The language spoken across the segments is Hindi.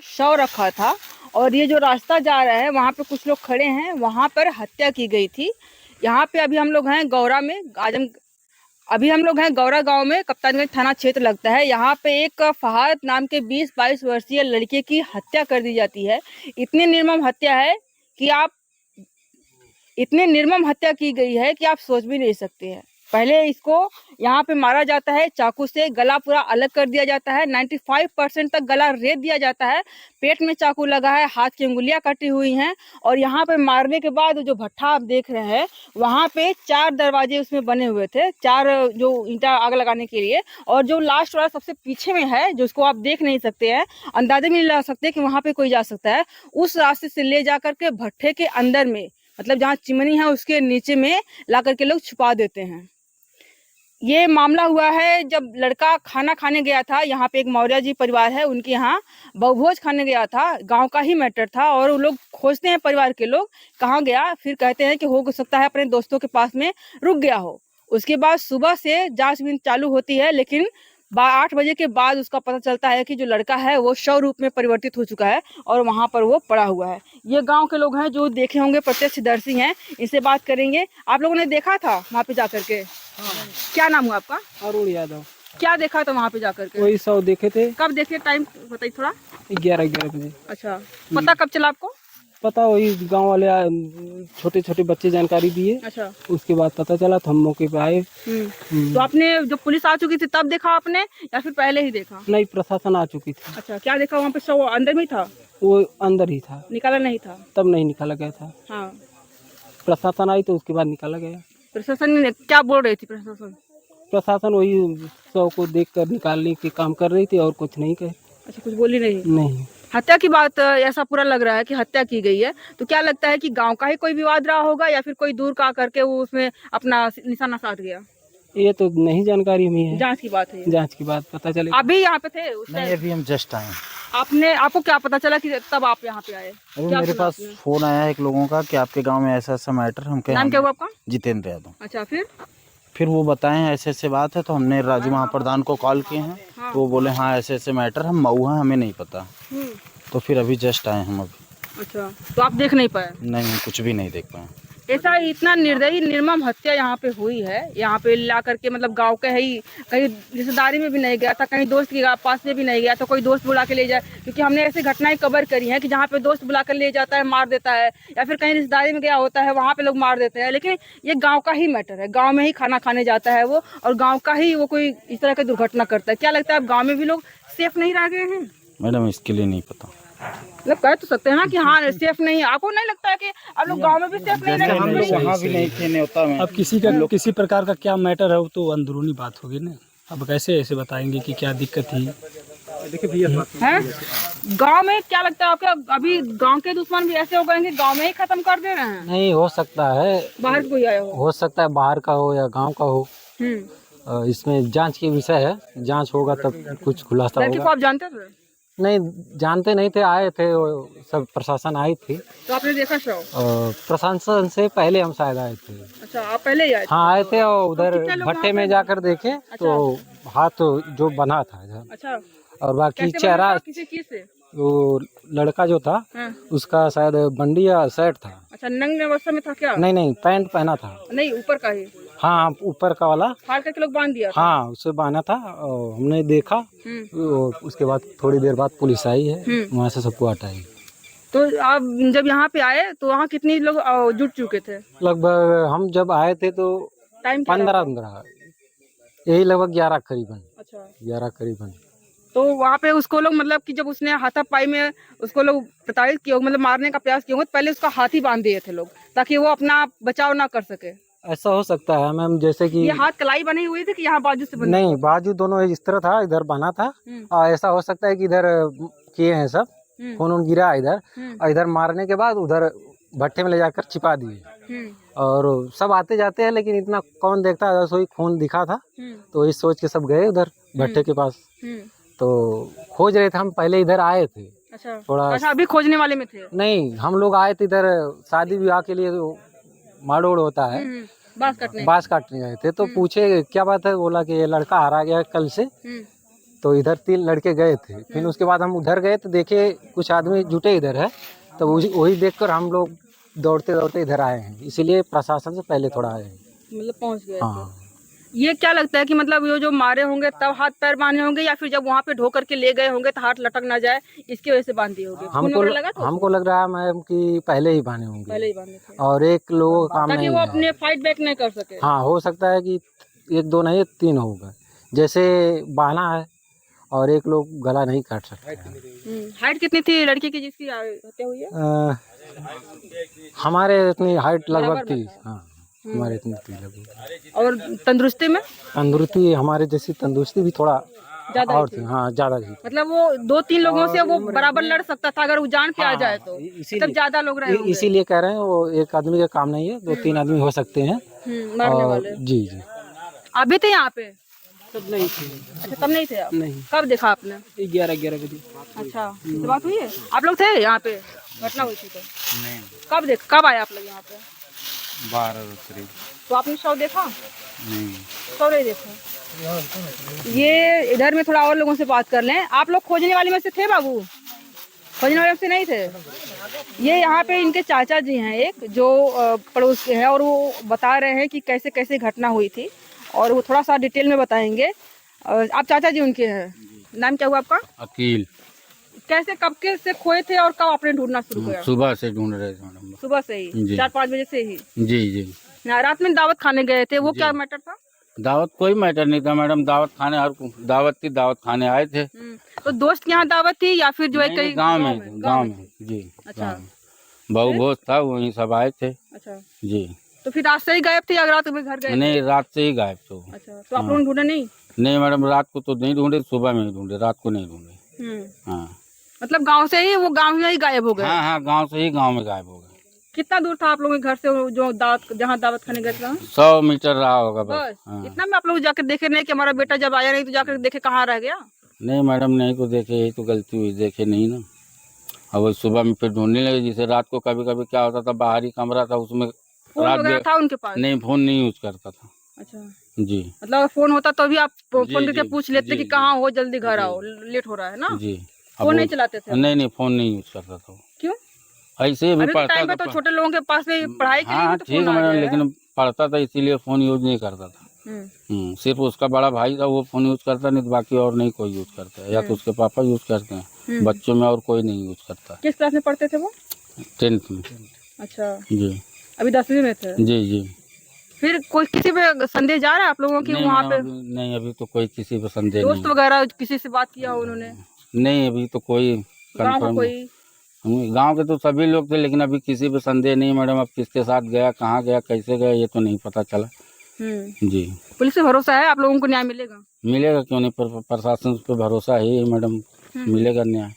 शव रखा था और ये जो रास्ता जा रहा है वहाँ पे कुछ लोग खड़े हैं, वहाँ पर हत्या की गई थी। यहाँ पे अभी हम लोग हैं गौरा में, अभी हम लोग हैं गौरा गांव में, कप्तानगंज थाना क्षेत्र लगता है। यहाँ पे एक फहाद नाम के 20-22 वर्षीय लड़के की हत्या कर दी जाती है। इतनी निर्मम हत्या है कि आप इतनी निर्मम हत्या की गई है कि आप सोच भी नहीं सकते हैं। पहले इसको यहाँ पे मारा जाता है चाकू से, गला पूरा अलग कर दिया जाता है, 95% तक गला रेत दिया जाता है, पेट में चाकू लगा है, हाथ की उंगलियां कटी हुई हैं। और यहाँ पे मारने के बाद जो भट्ठा आप देख रहे हैं, वहाँ पे 4 दरवाजे उसमें बने हुए थे, 4 जो ईंटा आग लगाने के लिए। और जो लास्ट वाला सबसे पीछे में है, जिसको आप देख नहीं सकते हैं, अंदाजा भी नहीं लगा सकते कि वहाँ पे कोई जा सकता है, उस रास्ते से ले जा करके भट्ठे के अंदर में, मतलब जहाँ चिमनी है उसके नीचे में ला करके लोग छुपा देते हैं। ये मामला हुआ है जब लड़का खाना खाने गया था। यहाँ पे एक मौर्य जी परिवार है, उनके यहाँ बहुभोज खाने गया था, गांव का ही मैटर था। और वो लोग खोजते हैं, परिवार के लोग, कहाँ गया, फिर कहते हैं कि हो सकता है अपने दोस्तों के पास में रुक गया हो। उसके बाद सुबह से जांचबीन चालू होती है, लेकिन 8 बजे के बाद उसका पता चलता है कि जो लड़का है वो शव रूप में परिवर्तित हो चुका है और वहाँ पर वो पड़ा हुआ है। ये गांव के लोग हैं जो देखे होंगे, प्रत्यक्षदर्शी हैं, इनसे बात करेंगे। आप लोगों ने देखा था वहाँ पे जाकर के? हाँ। क्या नाम हुआ आपका? अरुण यादव। क्या देखा था वहाँ पे जाकर के? वही शव देखे थे। कब देखे, टाइम बताइए थोड़ा। 11 बजे। अच्छा, पता कब चला आपको? पता वही गांव वाले छोटे छोटे बच्चे जानकारी दिए। अच्छा, उसके बाद पता चला तो हम मौके पे आए। तो आपने जब पुलिस आ चुकी थी तब देखा आपने या फिर पहले ही देखा? नहीं, प्रशासन आ चुकी थी। अच्छा, क्या देखा वहाँ पे? शव अंदर में ही था? वो अंदर ही था, निकाला नहीं था? तब नहीं निकाला गया था। हाँ, प्रशासन आई तो उसके बाद निकाला गया। प्रशासन ने क्या बोल रही थी? प्रशासन वही शव को देख कर निकालने के काम कर रही थी और कुछ नहीं कहे। अच्छा, कुछ बोली नहीं? नहीं। हत्या की बात ऐसा पूरा लग रहा है कि हत्या की गई है। तो क्या लगता है कि गांव का ही कोई विवाद रहा होगा या फिर कोई दूर का करके वो उसमें अपना निशाना साध गया? ये तो नहीं जानकारी में है। जांच की बात है। जांच की बात पता चले। अभी यहाँ पे थे उस नहीं, अभी हम जस्ट आए। आपको क्या पता चला कि तब आप यहाँ पे आए? अभी मेरे पास फोन आया एक लोगों का कि आपके गांव में ऐसा ऐसा मैटर। हम कहे नाम क्या हुआ आपका? जितेंद्र यादव। अच्छा, फिर वो बताएं ऐसे ऐसे बात है, तो हमने राजू महाप्रधान को कॉल किए हैं। हाँ। तो वो बोले हाँ ऐसे ऐसे मैटर, हम मऊ हैं, हमें नहीं पता। तो फिर अभी जस्ट आए हम अभी। अच्छा, तो आप देख नहीं पाए? नहीं, हम कुछ भी नहीं देख पाए। ऐसा इतना निर्दयी निर्मम हत्या यहाँ पे हुई है। यहाँ पे ला करके मतलब गांव के ही कहीं रिश्तेदारी में भी नहीं गया था, कहीं दोस्त के पास में भी नहीं गया, तो कोई दोस्त बुला के ले जाए, क्योंकि हमने ऐसी घटनाएं कवर करी हैं कि जहाँ पे दोस्त बुला कर ले जाता है, मार देता है, या फिर कहीं रिश्तेदारी में गया होता है वहाँ पे लोग मार देते हैं। लेकिन ये गाँव का ही मैटर है, गाँव में ही खाना खाने जाता है वो, और गाँव का ही वो कोई इस तरह की दुर्घटना करता है। क्या लगता है अब गाँव में भी लोग सेफ नहीं रह गए हैं? मैडम इसके लिए नहीं पता। मतलब कह तो सकते हैं ना कि हाँ सेफ नहीं है। आपको नहीं लगता है कि अब लोग गांव में भी सेफ नहीं रहे? हम लोग वहाँ भी नहीं थे न्योता में। अब किसी प्रकार का क्या मैटर है वो तो अंदरूनी बात होगी ना। अब कैसे ऐसे बताएंगे कि क्या दिक्कत थी? देखिए भैया है गांव में, क्या लगता है आपको अभी गांव के दुश्मन भी ऐसे हो गए कि गांव में ही खत्म कर दे रहे हैं? नहीं, हो सकता है बाहर से कोई आया हो सकता है, बाहर का हो या गांव का हो। हो। इसमें जांच के विषय है, जांच होगा तब कुछ खुलासा लड़के को होगा। आप जानते थे? नहीं, जानते नहीं थे, आए थे सब, प्रशासन आई थी। तो आपने देखा शव? प्रशासन से पहले हम शायद आए थे। अच्छा, आप पहले ही आए थे? हाँ, आए थे और उधर कितने लोग भट्टे वहाँ में पे? जाकर देखे तो हाथ जो बना था इधर, अच्छा, और बाकी कैसे चेहरा बना था? किसी चीज से? वो लड़का जो था हाँ। उसका शायद बंडी या शर्ट था। अच्छा, नंगे अवस्था में था क्या? नहीं, पैंट पहना था। नहीं, ऊपर का ही? हाँ, ऊपर का वाला फाड़ करके लोग बांध दिया था? हाँ, उसे बांधा था और हमने देखा। और उसके बाद थोड़ी देर बाद पुलिस आई है, वहाँ से सबको हटाई। तो आप जब यहाँ पे आए तो वहाँ कितने लोग जुट चुके थे? लगभग हम जब आए थे तो टाइम 15 यही लगभग 11 करीबन। अच्छा, 11 करीबन। तो वहाँ पे उसको लोग मतलब कि जब उसने हाथापाई में उसको लोग प्रताड़ित किया, मतलब मारने का प्रयास किया, तो पहले उसका हाथ ही बांध दिए थे लोग ताकि वो अपना बचाव ना कर सके। ऐसा हो सकता है मैम, जैसे कि ये हाथ कलाई बनी हुई थी कि यहाँ बाजू से बनी? नहीं, बाजू दोनों इस तरह था, इधर बना था। और ऐसा हो सकता है कि इधर किए हैं सब, खून गिरा इधर, और इधर मारने के बाद उधर भट्टे में ले जाकर छिपा दिए। और सब आते जाते हैं, लेकिन इतना कौन देखता है, वही खून दिखा था तो इस सोच के सब गए उधर भट्टे के पास। तो खोज रहे थे, हम पहले इधर आए थे। अच्छा, थोड़ा अच्छा, अभी खोजने वाले में थे? नहीं, हम लोग आए थे इधर शादी विवाह के लिए, माड़ोड़ होता है, बांस काटने गए थे। तो पूछे क्या बात है, बोला कि ये लड़का हारा गया कल से। तो इधर 3 लड़के गए थे, फिर उसके बाद हम उधर गए तो देखे कुछ आदमी जुटे इधर है, तो वही देखकर हम लोग दौड़ते दौड़ते इधर आए हैं, इसीलिए प्रशासन से पहले थोड़ा आए हैं। मतलब पहुंच गए हाँ थे। ये क्या लगता है कि मतलब ये जो मारे होंगे तब हाथ पैर बांधे होंगे, या फिर जब वहाँ पे ढो करके ले गए होंगे तो हाथ लटक ना जाए इसकी वजह से बांध दिए होंगे? खून वगैरह लगा था? हमको लग रहा है मैम कि पहले ही बांधे पहले होंगे ही बांधे थे, और एक लोगों का काम ताकि नहीं वो है। अपने फाइट बैक नहीं कर सके। हाँ हो सकता है कि 1-2 नहीं 3 होगा, जैसे बांधा है और एक लोग गला नहीं काट सकते। हाइट कितनी थी लड़की की जिसकी हत्या हुई है? हमारे इतनी हाइट लगभग बराबर थी। में था। हाँ हमारे इतनी थी लगभग। और तंदुरुस्ती में तंदुरुस्ती हमारे जैसी तंदुरुस्ती भी थोड़ा ज्यादा और ही थी। थी। हाँ ज़्यादा थी। मतलब वो 2-3 लोगों से वो बराबर लड़ सकता था अगर वो जान पे आ जाए तो। तब ज्यादा लोग रहे होंगे। इसीलिए कह रहे हैं वो एक आदमी का काम नहीं है, 2-3 आदमी हो सकते हैं। मरने और वाले। जी जी आप भी थे यहाँ पे? तब नहीं थे। अच्छा तब नहीं थे आप? नहीं। कब देखा आपने? 11 बजे। अच्छा इससे बात हुई है? आप लोग थे यहाँ पे घटना हुई थी तो? नहीं। कब आए आप लोग यहाँ पे? 12 करीब। तो आपने शव देखा? नहीं। शव नहीं देखा। ये इधर में थोड़ा और लोगों से बात कर लें। आप लोग खोजने वाले में से थे बाबू? खोजने वाले में से नहीं थे? ये यहाँ पे इनके चाचा जी हैं एक जो पड़ोस के हैं, और वो बता रहे हैं कि कैसे कैसे घटना हुई थी, और वो थोड़ा सा डिटेल में बताएंगे। आप चाचा जी उनके हैं? नाम क्या हुआ आपका? अकील। कैसे कब के से खोए थे और कब आपने ढूंढना शुरू किया? सुबह से ढूंढ रहे थे मैडम। सुबह से ही जी। 4-5 बजे से ही? जी जी। रात में दावत खाने गए थे, वो जी। क्या मैटर था? दावत कोई मैटर नहीं था मैडम, दावत खाने हर दावत थी, दावत खाने आए थे। तो दोस्त के यहाँ दावत थी या फिर जो है कहीं गांव में जी। अच्छा। बहु भोज था, वहीं सब आए थे। अच्छा जी। तो फिर रात से ही गायब थे या रात में घर गए? नहीं रात से ही गायब तो। अच्छा तो आप लोगों ने ढूंढा नहीं? नहीं मैडम, रात को तो नहीं ढूंढे, सुबह में ही ढूंढे, रात को नहीं ढूंढे। हाँ मतलब गांव से ही वो गांव में ही गायब हो गए? हाँ हाँ, गांव से ही गांव में गायब हो गए। कितना दूर था आप लोगों के घर से वो जो जहाँ दावत खाने गए थे? 100 मीटर रहा होगा बस। बस हाँ। इतना में आप लोग जाकर देखे नहीं कि हमारा बेटा जब आया नहीं तो जाकर देखे कहाँ रह गया? नहीं मैडम, नहीं को देखे, यही तो गलती हुई, देखे नहीं ना। और वो सुबह में फिर ढूंढने लगे, जैसे रात को कभी कभी क्या होता था, बाहरी कमरा था उसमें फोन रात वगैरह था उनके पास? नहीं, फोन नहीं यूज करता था। अच्छा जी मतलब अगर फोन होता तो भी आप फोन जी, करके जी, पूछ लेते जी, कि जी। कहाँ हो, जल्दी घर आओ, लेट हो रहा है ना? जी। फोन नहीं चलाते थे? नहीं, फोन नहीं यूज करता था। क्यों? ऐसे ही अभी भी के पढ़ता टाइम पे था। तो छोटे लोगों के पास में पढ़ाई के लिए हाँ भी तो ठीक फोन है आ मैडम, गया है। लेकिन पढ़ता था इसीलिए फोन यूज नहीं करता था। सिर्फ उसका बड़ा भाई था वो फोन यूज करता, नहीं तो बाकी और नहीं कोई यूज करता है, या तो उसके पापा यूज करते हैं, बच्चों में और कोई नहीं यूज करता। किस क्लास में पढ़ते थे वो? 10th में। अच्छा जी अभी 10वीं में थे? जी जी। फिर कोई किसी पे संदेह जा रहा है आप लोगों की नहीं वहाँ पे? मैडम, नहीं अभी तो कोई किसी पे संदेह दोस्त नहीं। वगैरह किसी से बात किया हो उन्होंने? नहीं अभी तो कोई गाँव का कंफर्म। कोई? गांव के तो सभी लोग थे, लेकिन अभी किसी पे संदेह नहीं मैडम। अब किसके साथ गया, कहाँ गया, कैसे गया, ये तो नहीं पता चला। जी। पुलिस पे भरोसा है आप लोगों को न्याय मिलेगा? मिलेगा क्यों नहीं, प्रशासन पे भरोसा है मैडम, मिलेगा न्याय,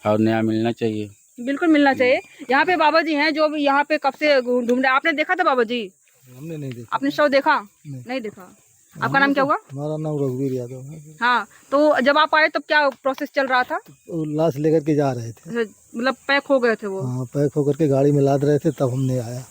और न्याय मिलना चाहिए। बिल्कुल मिलना चाहिए। यहाँ पे बाबा जी हैं जो भी यहाँ पे कब से ढूंढ रहे हैं। आपने देखा था बाबा जी? हमने नहीं देखा। आपने शव देखा? नहीं देखा। आपका नाम क्या हुआ? हमारा नाम रघुवीर यादव है। हाँ तो जब आप आए तब क्या प्रोसेस चल रहा था? तो लाश लेकर के जा रहे थे। मतलब पैक हो गए थे वो? हाँ पैक होकर के गाड़ी में लाद रहे थे, तब हमने आया।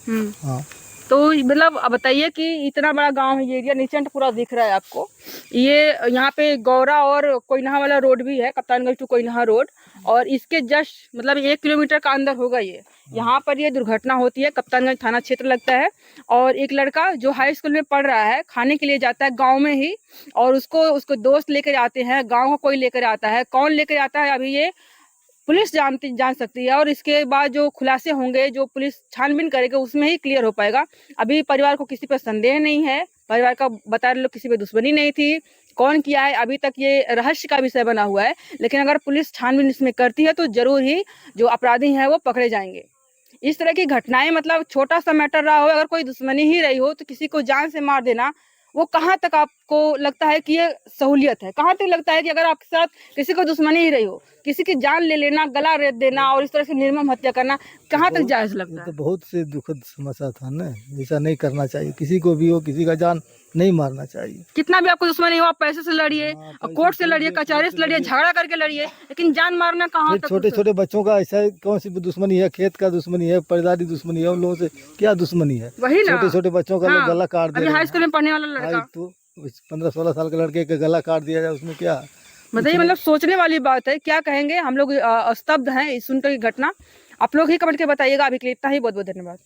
हाँ तो मतलब अब बताइए कि इतना बड़ा गांव है, ये एरिया नीचेंट पूरा दिख रहा है आपको। ये यहाँ पे गौरा और कोयनहा वाला रोड भी है, कप्तानगंज टू कोयनहा रोड, और इसके जस्ट मतलब 1 किलोमीटर का अंदर होगा ये। यहाँ पर ये दुर्घटना होती है, कप्तानगंज थाना क्षेत्र लगता है। और एक लड़का जो हाई स्कूल में पढ़ रहा है, खाने के लिए जाता है गाँव में ही, और उसको दोस्त लेकर आते हैं, गाँव का कोई लेकर आता है। कौन लेकर आता है अभी ये पुलिस जान सकती है, और इसके बाद जो खुलासे होंगे, जो पुलिस छानबीन करेगी, उसमें ही क्लियर हो पाएगा। अभी परिवार को किसी पर संदेह नहीं है, परिवार का बता रहे लोग किसी पे दुश्मनी नहीं थी। कौन किया है अभी तक ये रहस्य का विषय बना हुआ है, लेकिन अगर पुलिस छानबीन इसमें करती है तो जरूर ही जो अपराधी हैं वो पकड़े जाएंगे। इस तरह की घटनाएं मतलब छोटा सा मैटर रहा हो, अगर कोई दुश्मनी ही रही हो तो किसी को जान से मार देना, वो कहाँ तक आपको लगता है कि ये सहूलियत है? कहाँ तक लगता है कि अगर आपके साथ किसी को दुश्मनी ही रही हो, किसी की जान ले लेना, गला रेत देना और इस तरह से निर्मम हत्या करना, कहाँ तक जायज लगता है? तो बहुत से दुखद समस्या था ना, ऐसा नहीं करना चाहिए। किसी को भी हो, किसी का जान नहीं मारना चाहिए। कितना भी आपको दुश्मनी हो, आप पैसे से लड़िए, कोर्ट से लड़िए, कचहरी से लड़िए, झगड़ा करके लड़िए, लेकिन जान मारना कहाँ तक? छोटे छोटे बच्चों का ऐसा कौन सी दुश्मनी है? खेत का दुश्मनी है, परिवारी दुश्मनी है, उन लोगों से क्या दुश्मनी है? वही ना, छोटे छोटे बच्चों का लोग गला काट दे अभी रहे हाई हैं। स्कूल में पढ़ने वाला लड़का, तो 15-16 साल के लड़के का गला काट दिया जाए, उसमें क्या बताइए, मतलब सोचने वाली बात है। क्या कहेंगे, हम लोग स्तब्ध हैं इस सुनकर की घटना। आप लोग ही कमेंट के बताइएगा। अभी के लिए इतना ही, बहुत बहुत धन्यवाद।